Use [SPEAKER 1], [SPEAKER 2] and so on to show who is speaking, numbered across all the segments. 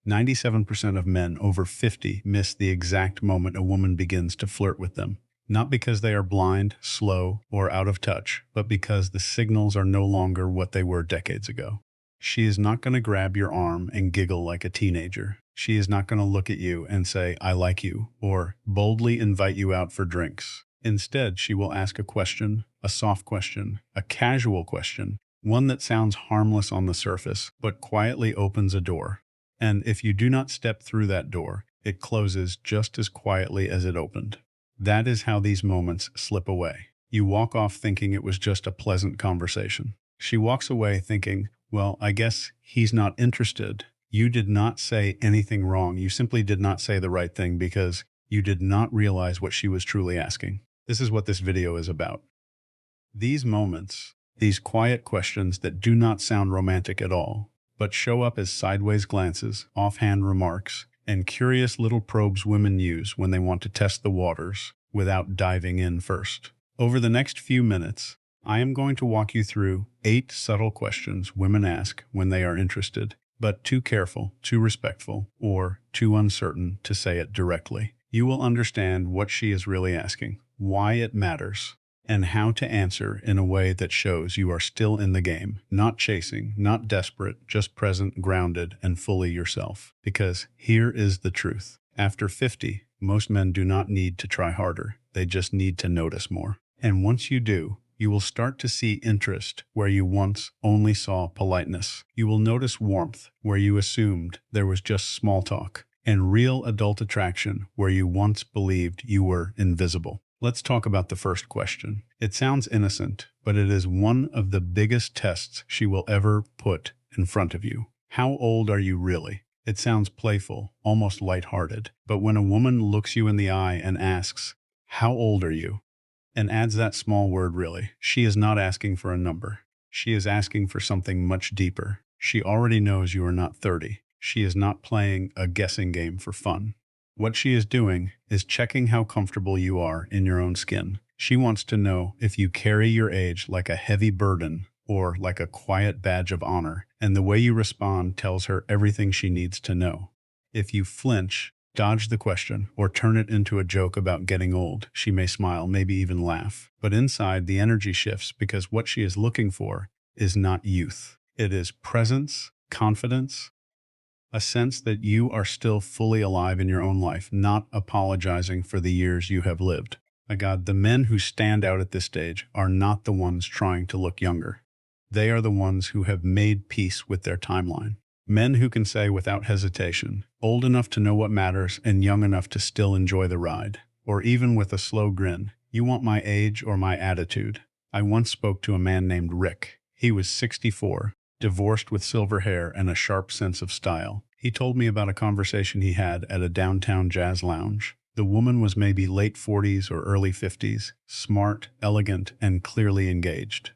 [SPEAKER 1] 97% of men over 50 miss the exact moment a woman begins to flirt with them. Not because they are blind, slow, or out of touch, but because the signals are no longer what they were decades ago. She is not going to grab your arm and giggle like a teenager. She is not going to look at you and say, "I like you," or boldly invite you out for drinks. Instead, she will ask a question, a soft question, a casual question, one that sounds harmless on the surface, but quietly opens a door. And if you do not step through that door, it closes just as quietly as it opened. That is how these moments slip away. You walk off thinking it was just a pleasant conversation. She walks away thinking, well, I guess he's not interested. You did not say anything wrong. You simply did not say the right thing because you did not realize what she was truly asking. This is what this video is about. These moments, these quiet questions that do not sound romantic at all, but show up as sideways glances, offhand remarks, and curious little probes women use when they want to test the waters without diving in first. Over the next few minutes, I am going to walk you through 8 subtle questions women ask when they are interested, but too careful, too respectful, or too uncertain to say it directly. You will understand what she is really asking, why it matters, and how to answer in a way that shows you are still in the game, not chasing, not desperate, just present, grounded, and fully yourself. Because here is the truth. After 50, most men do not need to try harder. They just need to notice more. And once you do, you will start to see interest where you once only saw politeness. You will notice warmth where you assumed there was just small talk, and real adult attraction where you once believed you were invisible. Let's talk about the first question. It sounds innocent, but it is one of the biggest tests she will ever put in front of you. How old are you really? It sounds playful, almost lighthearted, but when a woman looks you in the eye and asks, "How old are you?" and adds that small word really, she is not asking for a number. She is asking for something much deeper. She already knows you are not 30. She is not playing a guessing game for fun. What she is doing is checking how comfortable you are in your own skin. She wants to know if you carry your age like a heavy burden or like a quiet badge of honor, and the way you respond tells her everything she needs to know. If you flinch, dodge the question, or turn it into a joke about getting old, she may smile, maybe even laugh. But inside, the energy shifts because what she is looking for is not youth. It is presence, confidence, a sense that you are still fully alive in your own life, not apologizing for the years you have lived. My God, the men who stand out at this stage are not the ones trying to look younger. They are the ones who have made peace with their timeline. Men who can say without hesitation, old enough to know what matters and young enough to still enjoy the ride. Or even with a slow grin, "You want my age or my attitude?" I once spoke to a man named Rick. He was 64, divorced with silver hair and a sharp sense of style. He told me about a conversation he had at a downtown jazz lounge. The woman was maybe late 40s or early 50s, smart, elegant, and clearly engaged.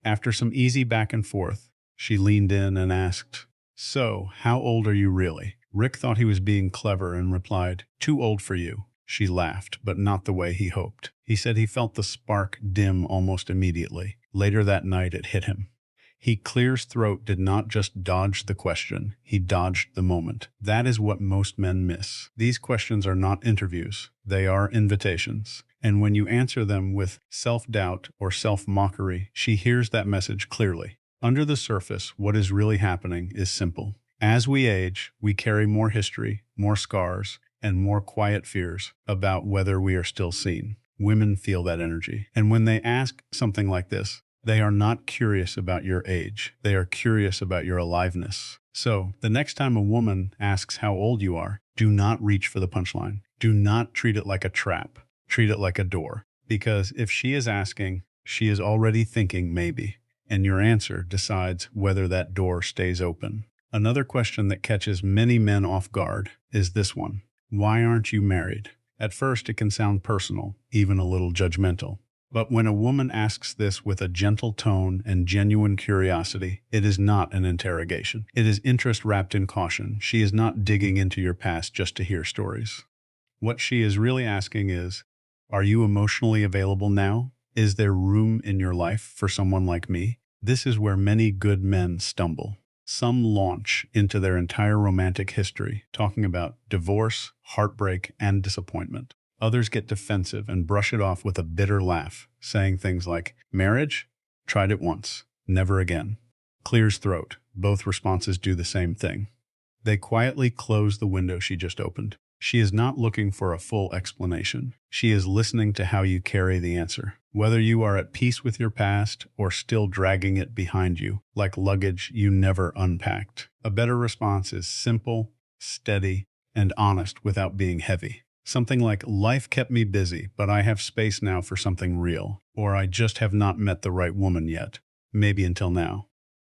[SPEAKER 1] After some easy back and forth, she leaned in and asked, "So, how old are you really?" Rick thought he was being clever and replied, "Too old for you." She laughed, but not the way he hoped. He said he felt the spark dim almost immediately. Later that night, it hit him. He clear's throat did not just dodge the question, he dodged the moment. That is what most men miss. These questions are not interviews, they are invitations. And when you answer them with self-doubt or self-mockery, she hears that message clearly. Under the surface, what is really happening is simple. As we age, we carry more history, more scars, and more quiet fears about whether we are still seen. Women feel that energy. And when they ask something like this, they are not curious about your age. They are curious about your aliveness. So, the next time a woman asks how old you are, do not reach for the punchline. Do not treat it like a trap. Treat it like a door. Because if she is asking, she is already thinking maybe. And your answer decides whether that door stays open. Another question that catches many men off guard is this one. Why aren't you married? At first, it can sound personal, even a little judgmental. But when a woman asks this with a gentle tone and genuine curiosity, it is not an interrogation. It is interest wrapped in caution. She is not digging into your past just to hear stories. What she is really asking is, are you emotionally available now? Is there room in your life for someone like me? This is where many good men stumble. Some launch into their entire romantic history, talking about divorce, heartbreak, and disappointment. Others get defensive and brush it off with a bitter laugh, saying things like, marriage? Tried it once. Never again. Clears throat. Both responses do the same thing. They quietly close the window she just opened. She is not looking for a full explanation. She is listening to how you carry the answer. Whether you are at peace with your past or still dragging it behind you, like luggage you never unpacked. A better response is simple, steady, and honest without being heavy. Something like, life kept me busy, but I have space now for something real. Or I just have not met the right woman yet. Maybe until now.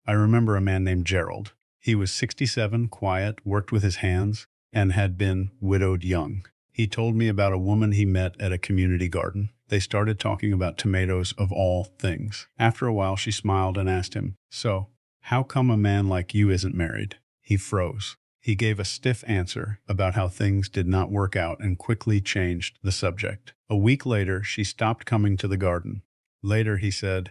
[SPEAKER 1] I remember a man named Gerald. He was 67, quiet, worked with his hands, and had been widowed young. He told me about a woman he met at a community garden. They started talking about tomatoes of all things. After a while, she smiled and asked him, so, how come a man like you isn't married? He froze. He gave a stiff answer about how things did not work out and quickly changed the subject. A week later, she stopped coming to the garden. Later, he said,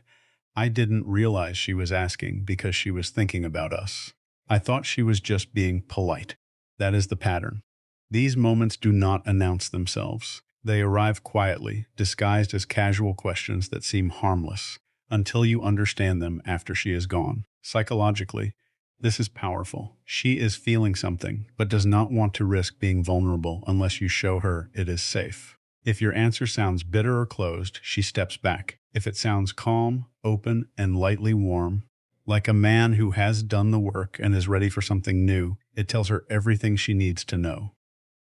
[SPEAKER 1] I didn't realize she was asking because she was thinking about us. I thought she was just being polite. That is the pattern. These moments do not announce themselves. They arrive quietly, disguised as casual questions that seem harmless, until you understand them after she is gone. Psychologically, this is powerful. She is feeling something, but does not want to risk being vulnerable unless you show her it is safe. If your answer sounds bitter or closed, she steps back. If it sounds calm, open, and lightly warm, like a man who has done the work and is ready for something new, it tells her everything she needs to know.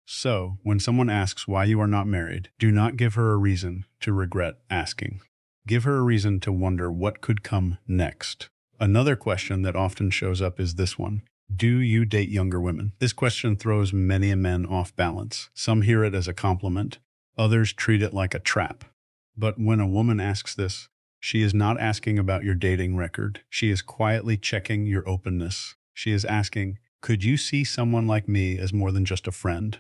[SPEAKER 1] So, when someone asks why you are not married, do not give her a reason to regret asking. Give her a reason to wonder what could come next. Another question that often shows up is this one. Do you date younger women? This question throws many men off balance. Some hear it as a compliment. Others treat it like a trap. But when a woman asks this, she is not asking about your dating record. She is quietly checking your openness. She is asking, could you see someone like me as more than just a friend?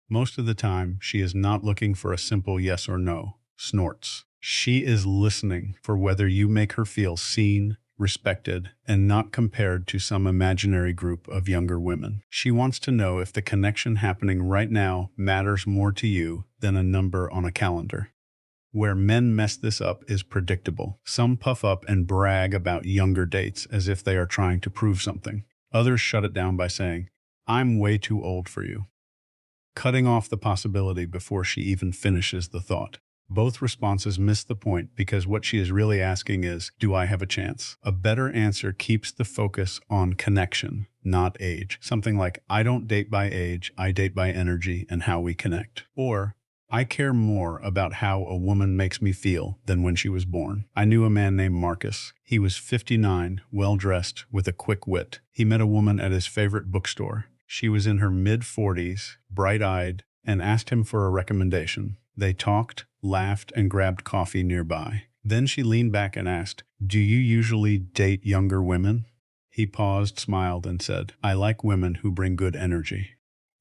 [SPEAKER 1] Most of the time, she is not looking for a simple yes or no. Snorts. She is listening for whether you make her feel seen, respected, and not compared to some imaginary group of younger women. She wants to know if the connection happening right now matters more to you than a number on a calendar. Where men mess this up is predictable. Some puff up and brag about younger dates as if they are trying to prove something. Others shut it down by saying, I'm way too old for you, cutting off the possibility before she even finishes the thought. Both responses miss the point because what she is really asking is, do I have a chance? A better answer keeps the focus on connection, not age. Something like, I don't date by age, I date by energy and how we connect. Or, I care more about how a woman makes me feel than when she was born. I knew a man named Marcus. He was 59, well-dressed, with a quick wit. He met a woman at his favorite bookstore. She was in her mid-40s, bright-eyed, and asked him for a recommendation. They talked, laughed, and grabbed coffee nearby. Then she leaned back and asked, do you usually date younger women? He paused, smiled, and said, I like women who bring good energy.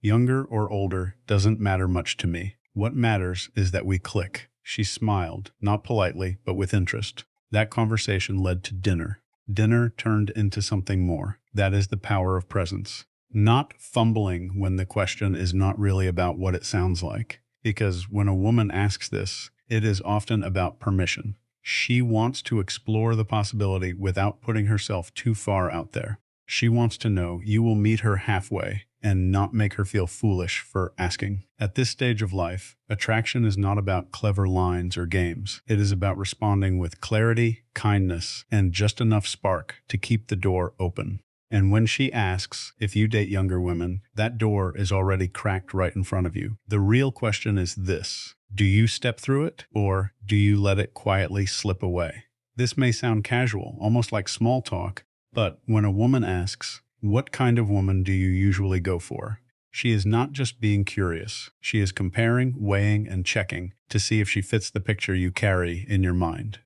[SPEAKER 1] Younger or older doesn't matter much to me. What matters is that we click. She smiled, not politely, but with interest. That conversation led to dinner. Dinner turned into something more. That is the power of presence. Not fumbling when the question is not really about what it sounds like. Because when a woman asks this, it is often about permission. She wants to explore the possibility without putting herself too far out there. She wants to know you will meet her halfway and not make her feel foolish for asking. At this stage of life, attraction is not about clever lines or games. It is about responding with clarity, kindness, and just enough spark to keep the door open. And when she asks if you date younger women, that door is already cracked right in front of you. The real question is this: do you step through it, or do you let it quietly slip away? This may sound casual, almost like small talk, but when a woman asks, what kind of woman do you usually go for? She is not just being curious. She is comparing, weighing, and checking to see if she fits the picture you carry in your mind.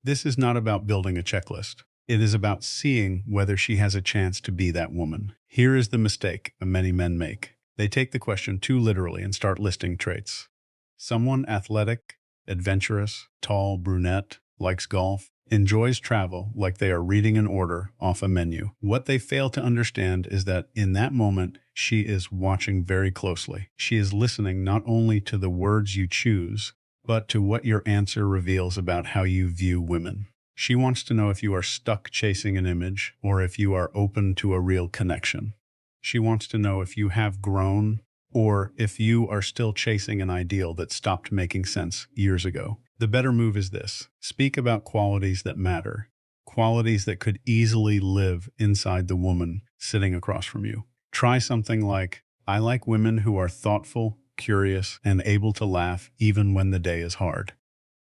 [SPEAKER 1] This is not about building a checklist. It is about seeing whether she has a chance to be that woman. Here is the mistake many men make. They take the question too literally and start listing traits. Someone athletic, adventurous, tall, brunette, likes golf. enjoys travel like they are reading an order off a menu. What they fail to understand is that in that moment, she is watching very closely. She is listening not only to the words you choose, but to what your answer reveals about how you view women. She wants to know if you are stuck chasing an image or if you are open to a real connection. She wants to know if you have grown or if you are still chasing an ideal that stopped making sense years ago. The better move is this: speak about qualities that matter, qualities that could easily live inside the woman sitting across from you. Try something like, I like women who are thoughtful, curious, and able to laugh even when the day is hard.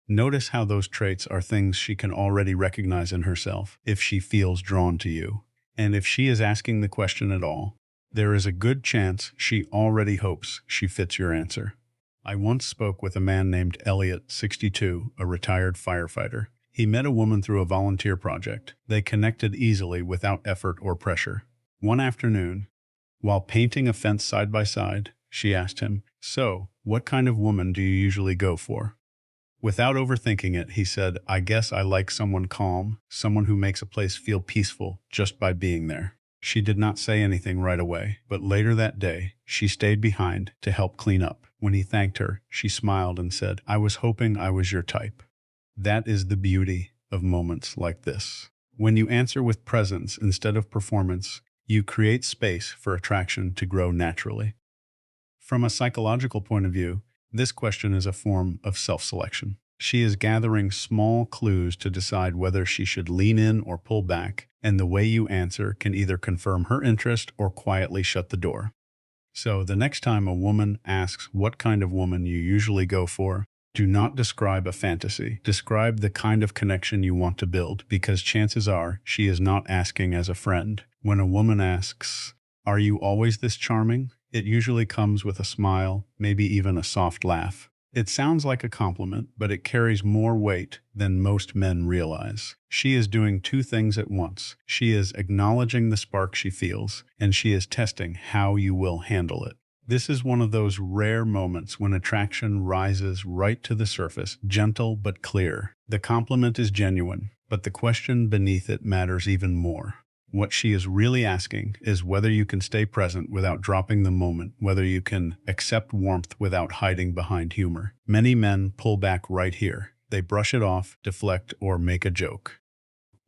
[SPEAKER 1] Notice how those traits are things she can already recognize in herself if she feels drawn to you. And if she is asking the question at all, there is a good chance she already hopes she fits your answer. I once spoke with a man named Elliot, 62, a retired firefighter. He met a woman through a volunteer project. They connected easily without effort or pressure. One afternoon, while painting a fence side by side, she asked him, "So, what kind of woman do you usually go for?" Without overthinking it, he said, "I guess I like someone calm, someone who makes a place feel peaceful just by being there." She did not say anything right away, but later that day, she stayed behind to help clean up. When he thanked her, she smiled and said, "I was hoping I was your type." That is the beauty of moments like this. When you answer with presence instead of performance, you create space for attraction to grow naturally. From a psychological point of view, this question is a form of self-selection. She is gathering small clues to decide whether she should lean in or pull back, and the way you answer can either confirm her interest or quietly shut the door. So the next time a woman asks what kind of woman you usually go for, do not describe a fantasy. Describe the kind of connection you want to build, because chances are she is not asking as a friend. When a woman asks, "Are you always this charming?" it usually comes with a smile, maybe even a soft laugh. It sounds like a compliment, but it carries more weight than most men realize. She is doing two things at once. She is acknowledging the spark she feels, and she is testing how you will handle it. This is one of those rare moments when attraction rises right to the surface, gentle but clear. The compliment is genuine, but the question beneath it matters even more. What she is really asking is whether you can stay present without dropping the moment, whether you can accept warmth without hiding behind humor. Many men pull back right here. They brush it off, deflect, or make a joke.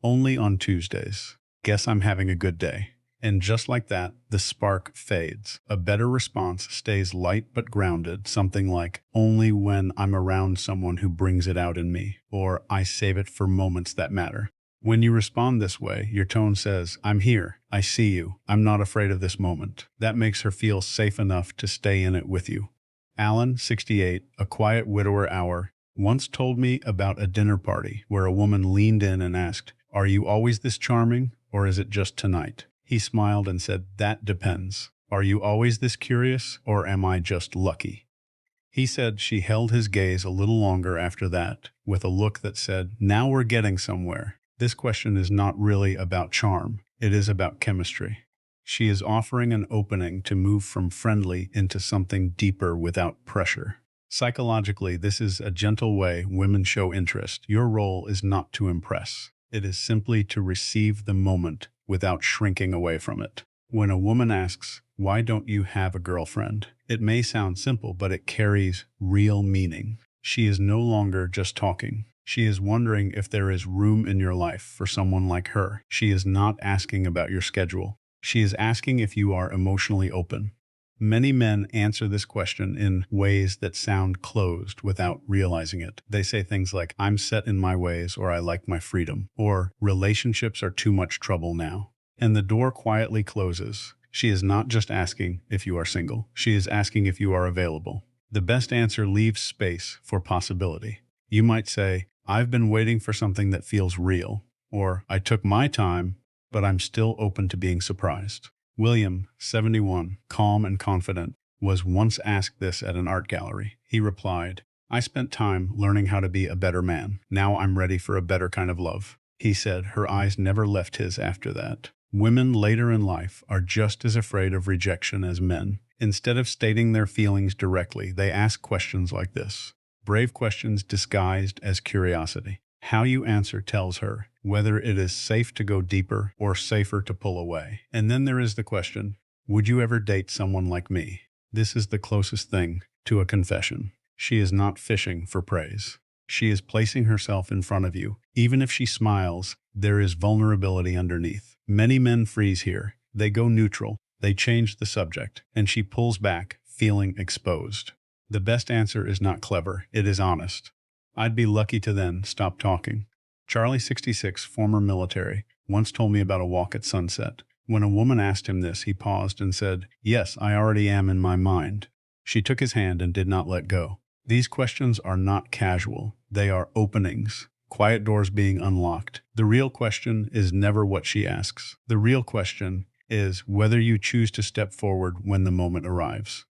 [SPEAKER 1] Only on Tuesdays. Guess I'm having a good day. And just like that, the spark fades. A better response stays light but grounded, something like, "Only when I'm around someone who brings it out in me," or "I save it for moments that matter." When you respond this way, your tone says, "I'm here, I see you, I'm not afraid of this moment." That makes her feel safe enough to stay in it with you. Alan, 68, a quiet widower hour, once told me about a dinner party where a woman leaned in and asked, "Are you always this charming, or is it just tonight?" He smiled and said, "That depends. Are you always this curious, or am I just lucky?" He said she held his gaze a little longer after that, with a look that said, "Now we're getting somewhere." This question is not really about charm. It is about chemistry. She is offering an opening to move from friendly into something deeper without pressure. Psychologically, this is a gentle way women show interest. Your role is not to impress. It is simply to receive the moment without shrinking away from it. When a woman asks, "Why don't you have a girlfriend?" it may sound simple, but it carries real meaning. She is no longer just talking. She is wondering if there is room in your life for someone like her. She is not asking about your schedule. She is asking if you are emotionally open. Many men answer this question in ways that sound closed without realizing it. They say things like, "I'm set in my ways," or "I like my freedom," or "Relationships are too much trouble now." And the door quietly closes. She is not just asking if you are single. She is asking if you are available. The best answer leaves space for possibility. You might say, "I've been waiting for something that feels real," or "I took my time, but I'm still open to being surprised." William, 71, calm and confident, was once asked this at an art gallery. He replied, "I spent time learning how to be a better man. Now I'm ready for a better kind of love." He said her eyes never left his after that. Women later in life are just as afraid of rejection as men. Instead of stating their feelings directly, they ask questions like this. Brave questions disguised as curiosity. How you answer tells her whether it is safe to go deeper or safer to pull away. And then there is the question, would you ever date someone like me? This is the closest thing to a confession. She is not fishing for praise. She is placing herself in front of you. Even if she smiles, there is vulnerability underneath. Many men freeze here. They go neutral. They change the subject, and she pulls back, feeling exposed. The best answer is not clever. It is honest. I'd be lucky to then stop talking. Charlie, 66, former military, once told me about a walk at sunset. When a woman asked him this, he paused and said, "Yes, I already am in my mind." She took his hand and did not let go. These questions are not casual. They are openings, quiet doors being unlocked. The real question is never what she asks. The real question is whether you choose to step forward when the moment arrives.